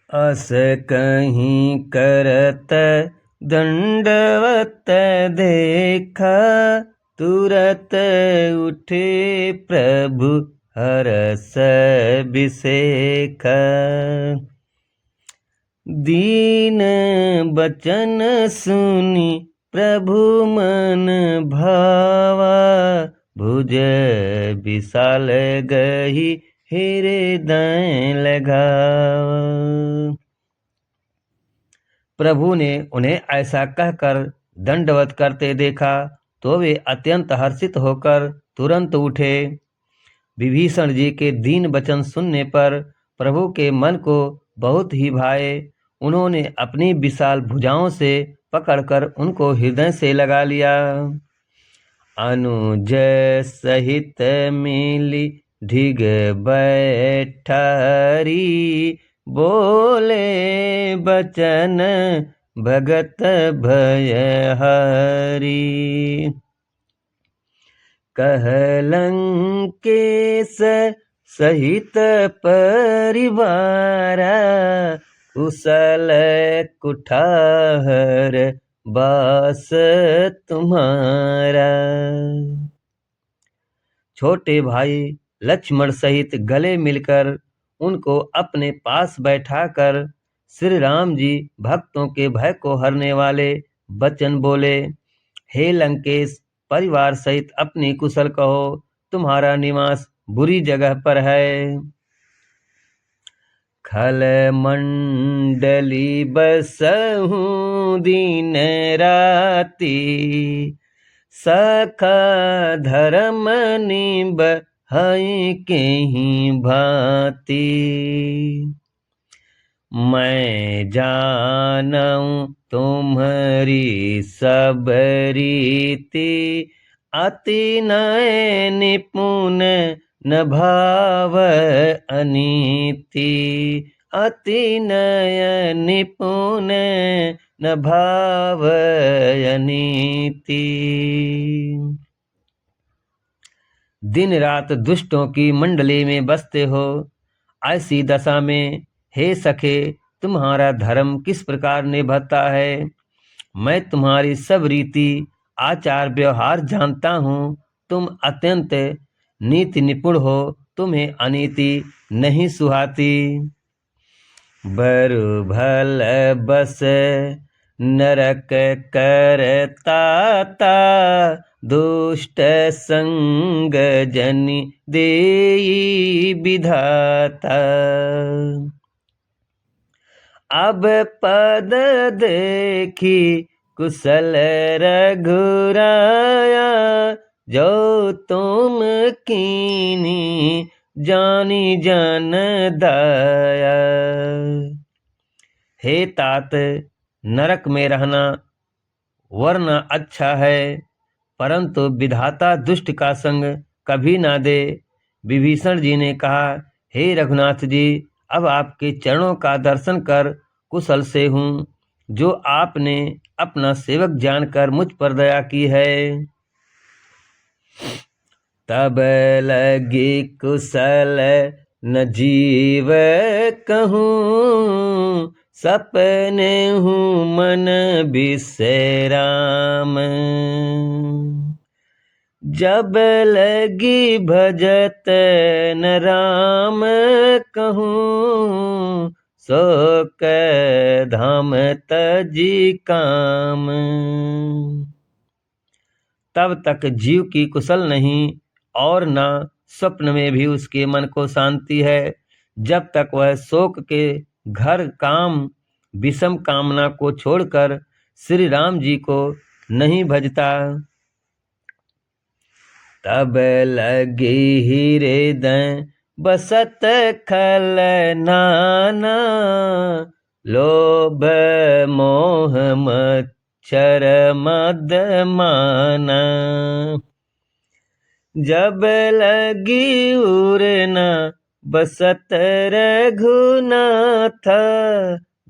अस कहीं करत दंडवत देखा, तुरत उठे प्रभु हरस बिसेखा। दीन बचन सुनी प्रभु मन भावा, भुज विशाल गही हृदय लगावा। प्रभु ने उन्हें ऐसा कहकर दंडवत करते देखा तो वे अत्यंत हर्षित होकर तुरंत उठे। विभीषण जी के दीन वचन सुनने पर प्रभु के मन को बहुत ही भाए। उन्होंने अपनी विशाल भुजाओं से पकड़कर उनको हृदय से लगा लिया। अनुज सहित मिली ढिग बैठारी, बोले बचन भगत भयहारी। कहलंकेश सहित परिवारा, कुशल कुठार बास तुम्हारा। छोटे भाई लक्ष्मण सहित गले मिलकर उनको अपने पास बैठाकर श्री राम जी भक्तों के भय को हरने वाले वचन बोले। हे लंकेश, परिवार सहित अपनी कुशल कहो, तुम्हारा निवास बुरी जगह पर है। खल मंडली बसहूँ दिन राती, सखा धर्म निब हई केहि भांति। मैं जानऊँ तुम्हारी सब रीति, अति नय निपुण न भाव अनीति। अति नय निपुण न भाव अनीति। दिन रात दुष्टों की मंडली में बसते हो, ऐसी दशा में हे सखे तुम्हारा धर्म किस प्रकार निभता है। मैं तुम्हारी सब रीति आचार व्यवहार जानता हूँ। तुम अत्यंत नीति निपुण हो, तुम्हें अनीति नहीं सुहाती। बरु भल बस नरक करताता, दुष्ट संग जनि देई विधाता। अब पद देखी कुशल रघुराया, जो तुम कीनी जानी जन दाया। हे तात, नरक में रहना वरना अच्छा है, परंतु विधाता दुष्ट का संग कभी ना दे। विभीषण जी ने कहा, हे रघुनाथ जी, अब आपके चरणों का दर्शन कर कुशल से हूँ, जो आपने अपना सेवक जानकर मुझ पर दया की है। तब लगी कुशल न जीव कहूँ, सपने हूँ मन विश्राम। जब लगी भजत न राम कहूँ, शोक धाम तजी काम। तब तक जीव की कुशल नहीं और न स्वप्न में भी उसके मन को शांति है, जब तक वह शोक के घर काम विषम कामना को छोड़कर श्री राम जी को नहीं भजता। तब लगी हृदय बसत खल नाना, लोभ मोह मच्छर मद माना। जब लगी उड़ना बसत रघुनाथ,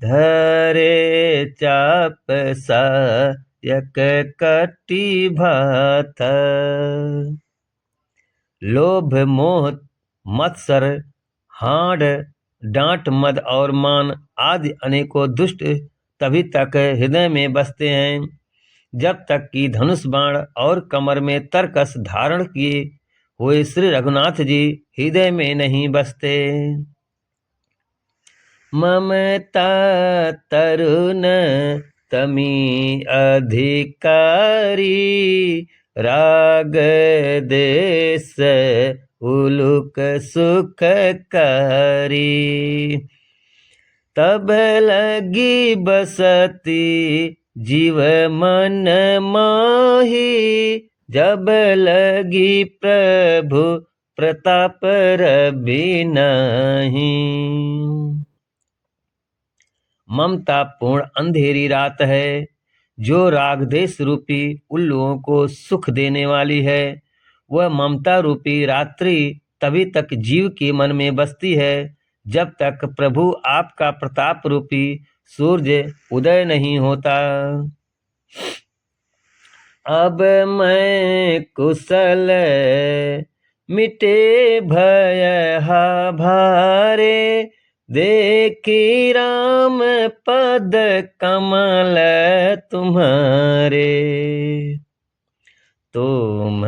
धरे चाप सायक कटी भाथ। लोभ मोह मत्सर हाड़ डांट, मद और मान आदि अनेकों दुष्ट तभी तक हृदय में बसते हैं जब तक कि धनुष बाण और कमर में तरकस धारण किए हुए श्री रघुनाथ जी हृदय में नहीं बसते। ममता तरुण तमी अधिकारी, राग देश उलुक सुखकारी। तब लगी बसती जीव मन माही, जब लगी प्रभु प्रताप रवि नहीं। ममता पूर्ण अंधेरी रात है जो रागदेश रूपी उल्लुओं को सुख देने वाली है। वह ममता रूपी रात्रि तभी तक जीव के मन में बसती है जब तक प्रभु आपका प्रताप रूपी सूर्य उदय नहीं होता। अब मैं कुशल मिटे भय हा भारे, देखी राम पद कमल तुम्हारे। तुम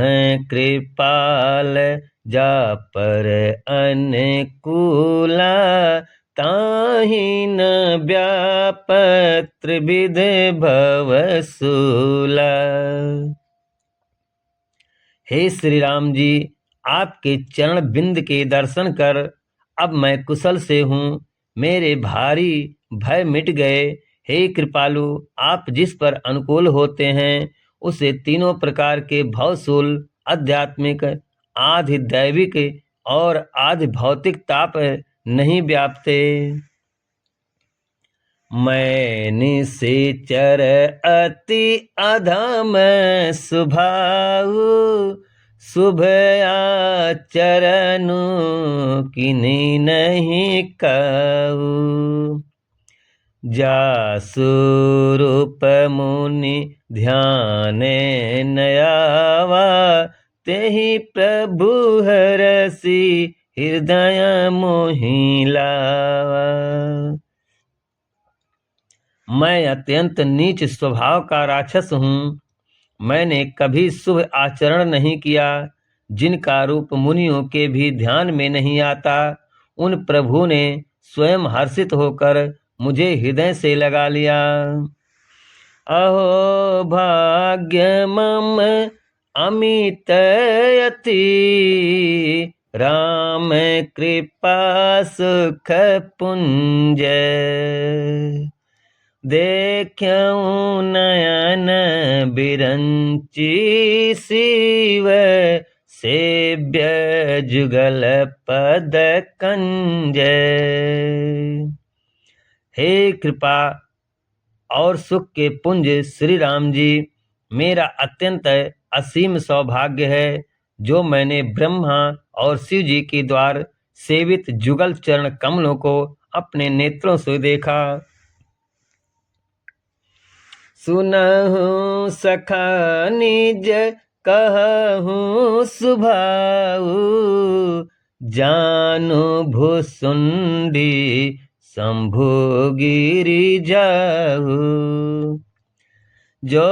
कृपाल जा पर अनुकूला, ताहि न व्याप त्रिविध भवसूला। हे श्री राम जी, आपके चरण बिंद के दर्शन कर अब मैं कुशल से हूँ, मेरे भारी भय मिट गए। हे कृपालु, आप जिस पर अनुकूल होते हैं उसे तीनों प्रकार के भवशूल आध्यात्मिक, आधि दैविक और आधि भौतिक ताप नहीं व्यापते। मैं निश्चर अति अधम स्वभाव, शुभ आचरणु किन्हीं नहीं कहूँ। जासु रूप मुनि ध्यान नयावा, तेहि प्रभु हरसि हृदय मोहि लावा। मैं अत्यंत नीच स्वभाव का राक्षस हूँ। मैंने कभी शुभ आचरण नहीं किया, जिनका रूप मुनियों के भी ध्यान में नहीं आता। उन प्रभु ने स्वयं हर्षित होकर मुझे हृदय से लगा लिया। अहो भाग्य मम अमित अति, राम कृपा सुख पुंज। देखऊं नयन बिरंची शिव, सेव्य जुगल पद कंज। हे कृपा और सुख के पुंज श्री राम जी, मेरा अत्यंत असीम सौभाग्य है जो मैंने ब्रह्मा और शिव जी के द्वार सेवित जुगल चरण कमलों को अपने नेत्रों से देखा। सुनहु सखा निज कहूँ सुभाऊ, जानु भुसुंडी शंभु गिरि जाऊ। जो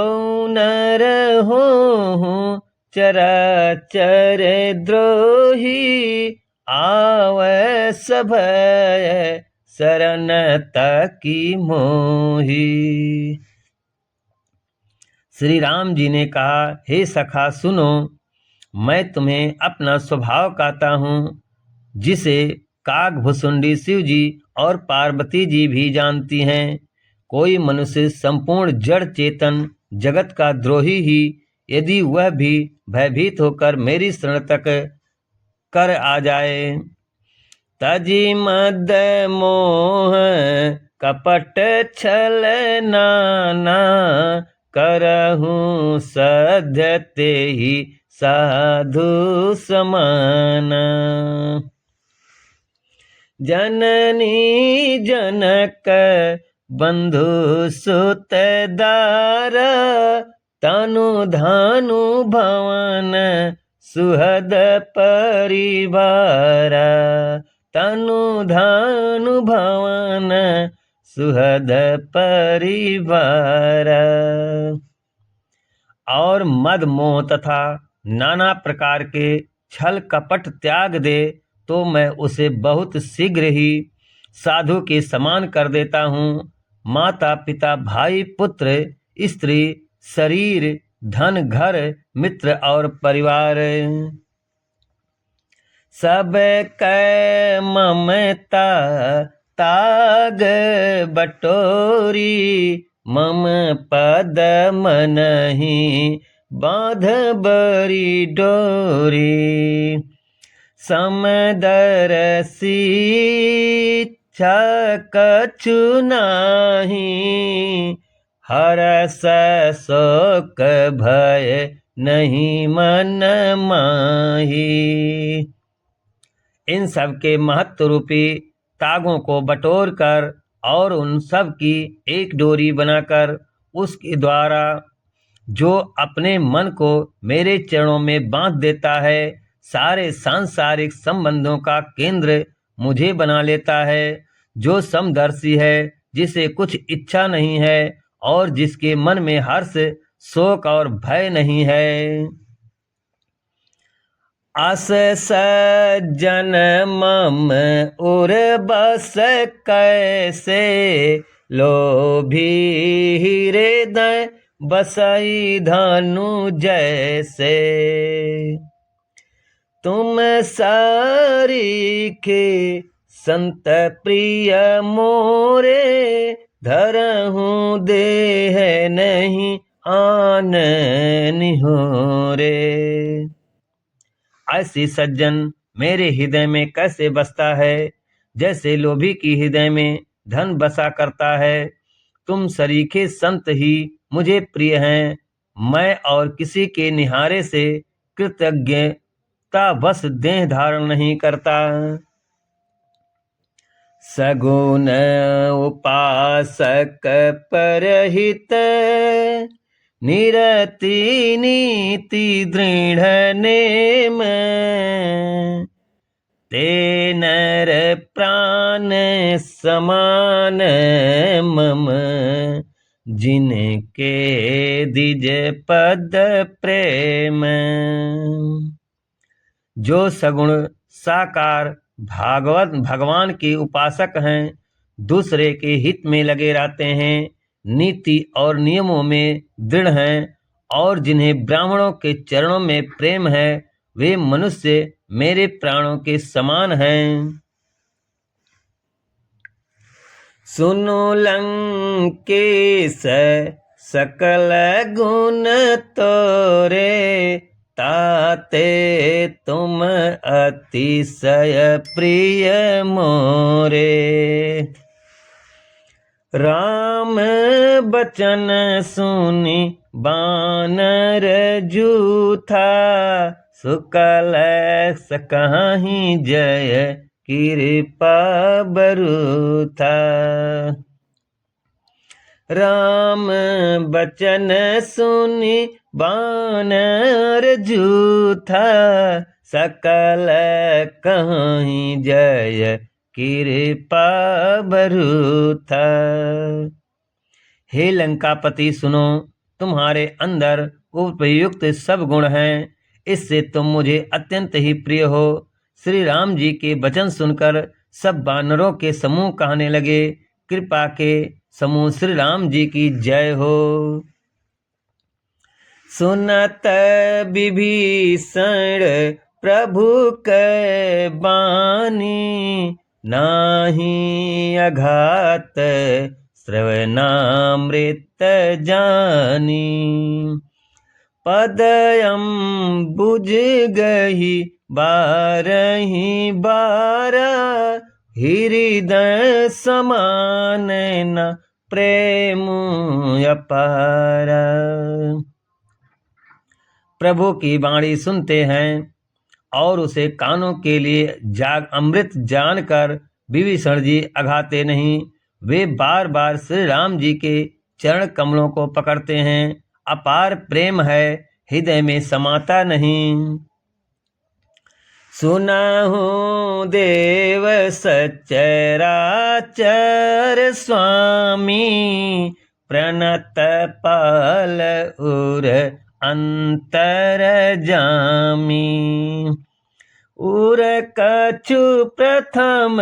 नर हों चराचर द्रोही, आवै सभय शरणता की मोही। श्री राम जी ने कहा, हे सखा सुनो, मैं तुम्हें अपना स्वभाव कहता हूँ, जिसे काकभुसुंडी शिव जी और पार्वती जी भी जानती हैं। कोई मनुष्य संपूर्ण जड़ चेतन जगत का द्रोही ही यदि वह भी भयभीत होकर मेरी शरण तक कर आ जाए, तजी मद मोह कपट छल नाना, करहूँ सध्य तेहि साधु समाना। जननी जनक बंधु सुत दारा, तनु धानु भवन सुहद परिवारा। तनु धानु भवन सुहद परिवार। और मद मोह तथा नाना प्रकार के छल कपट त्याग दे तो मैं उसे बहुत शीघ्र ही साधु के समान कर देता हूँ। माता पिता भाई पुत्र स्त्री शरीर धन घर मित्र और परिवार सब कै ममता ताग बटोरी मम पद मनहि बांध बरी डोरी। समदरसी कछु नाही हरस शोक भय नहीं मन माही। इन सब के महत्व रूपी तागों को बटोर कर और उन सब की एक डोरी बनाकर उसके द्वारा जो अपने मन को मेरे चरणों में बांध देता है, सारे सांसारिक संबंधों का केंद्र मुझे बना लेता है। जो समदर्शी है, जिसे कुछ इच्छा नहीं है और जिसके मन में हर्ष शोक और भय नहीं है। अस सज्जन मम उर बस कैसे लोभी हृदय बसई धनु जैसे। तुम सारीखे संत प्रिय मोरे धरहूँ देह नहीं आन निहोरे। ऐसी सज्जन मेरे हृदय में कैसे बसता है, जैसे लोभी की हृदय में धन बसा करता है। तुम सरीखे संत ही मुझे प्रिय हैं। मैं और किसी के निहारे से कृतज्ञता बस देह धारण नहीं करता। सगुण उपासक परहित निरति नीति दृढ़ नेम। ते नर प्राण समान मम जिनके दिज पद प्रेम। जो सगुण साकार भगवान के उपासक हैं, दूसरे के हित में लगे रहते हैं, नीति और नियमों में दृढ़ हैं और जिन्हें ब्राह्मणों के चरणों में प्रेम है, वे मनुष्य मेरे प्राणों के समान हैं। सुनो लंकेश सकल गुण तोरे ताते तुम अतिशय प्रिय मोरे। राम बचन सुनि बानर जूथा सुकल सकहि जय कृपा बरूथा। राम बचन सुनि बानर जूथा सकल कहीं जय कृपा बरूथा। हे लंकापति सुनो, तुम्हारे अंदर उपयुक्त सब गुण हैं, इससे तुम मुझे अत्यंत ही प्रिय हो। श्री राम जी के वचन सुनकर सब वानरों के समूह कहने लगे, कृपा के समूह श्री राम जी की जय हो। सुनत विभीषण प्रभु कै बानी नाही अघात श्रवणामृत जानी। पदयम बुझ गही बारही बारा हृदय समान न प्रेम अपारा। प्रभु की वाणी सुनते हैं और उसे कानों के लिए अमृत जानकर विभीषण जी अघाते नहीं। वे बार बार श्री राम जी के चरण कमलों को पकड़ते हैं। अपार प्रेम है, हृदय में समाता नहीं। सुनाहु देव सचराचर स्वामी, प्रणत पाल उर अंतर जामी। उर कछु प्रथम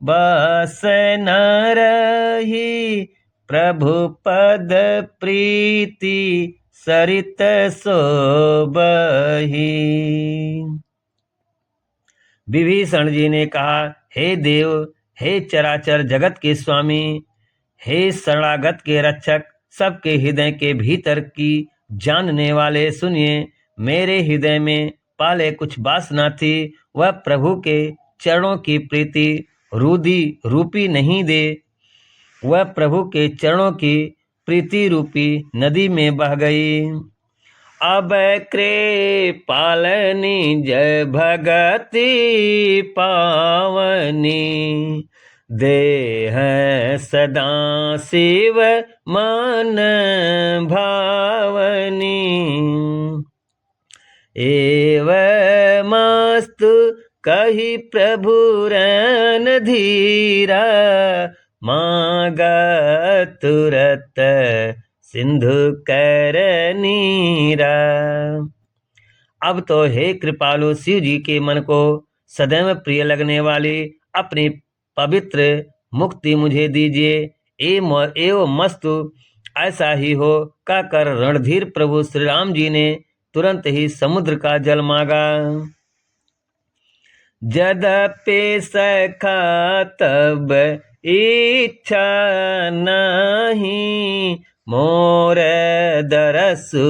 बस न रही, प्रभु पद प्रीति सरित सोबही। विभीषण जी ने कहा, हे देव, हे चराचर जगत के स्वामी, हे शरणागत के रक्षक, सबके हृदय के भीतर की जानने वाले, सुनिए। मेरे हृदय में पहले कुछ वासना थी, वह प्रभु के चरणों की प्रीति रुधि रूपी नहीं दे, वह प्रभु के चरणों की प्रीति रूपी नदी में बह गई। अब कृपालनी जय भगति पावनी, देह सदा शिव मन भावनी। एवमस्तु कही प्रभु रन धीरा, मांगा तुरत सिंधु कर नीरा। अब तो हे कृपालु शिव जी के मन को सदैव प्रिय लगने वाली अपनी पवित्र मुक्ति मुझे दीजिए। एवं मस्तु ऐसा ही हो कहकर रणधीर प्रभु श्री राम जी ने तुरंत ही समुद्र का जल मांगा। यद्यपि सखा तब इच्छा नहीं, मोर दरसु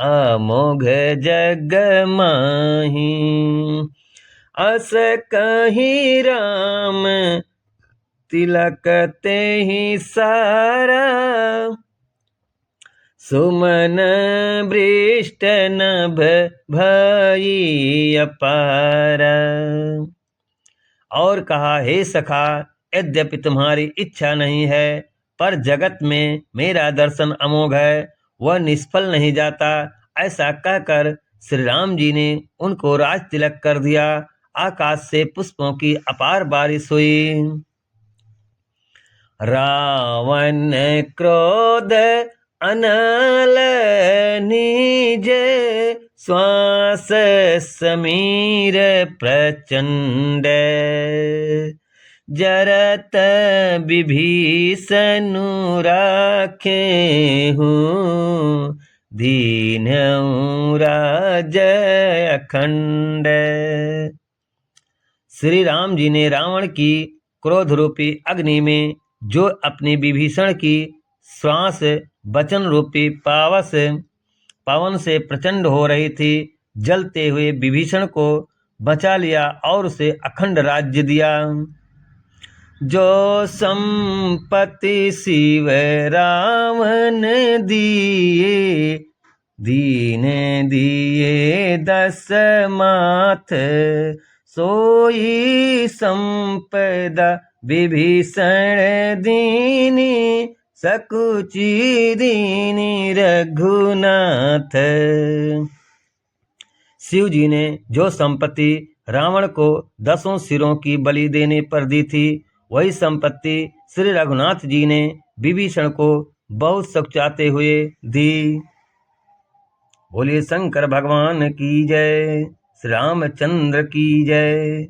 अमोघ जग माही। अस कहीं राम तिलक ते ही सारा, सुमन वृष्ट नभ भई अपारा। और कहा, हे सखा, यद्यपि तुम्हारी इच्छा नहीं है, पर जगत में मेरा दर्शन अमोघ है, वह निष्फल नहीं जाता। ऐसा कहकर श्री राम जी ने उनको राज तिलक कर दिया। आकाश से पुष्पों की अपार बारिश हुई। रावण क्रोध अनल निज, श्वास समीर प्रचंड। जरत विभीषण राखे हूँ, दीन राज अखंड। श्री राम जी ने रावण की क्रोध रूपी अग्नि में जो अपनी विभीषण की श्वास वचन रूपी पावन से प्रचंड हो रही थी, जलते हुए विभीषण को बचा लिया और उसे अखंड राज्य दिया। जो संपत्ति शिव रावण दिए, दीन दिए दस माथ, सोई संपदा विभीषण दीनी, सकुची दीनी रघुनाथ। शिव जी ने जो संपत्ति रावण को 10 सिरों की बलि देने पर दी थी, वही संपत्ति श्री रघुनाथ जी ने विभीषण को बहुत सकुचाते हुए दी। बोलिए शंकर भगवान की जय, श्री रामचंद्र की जय।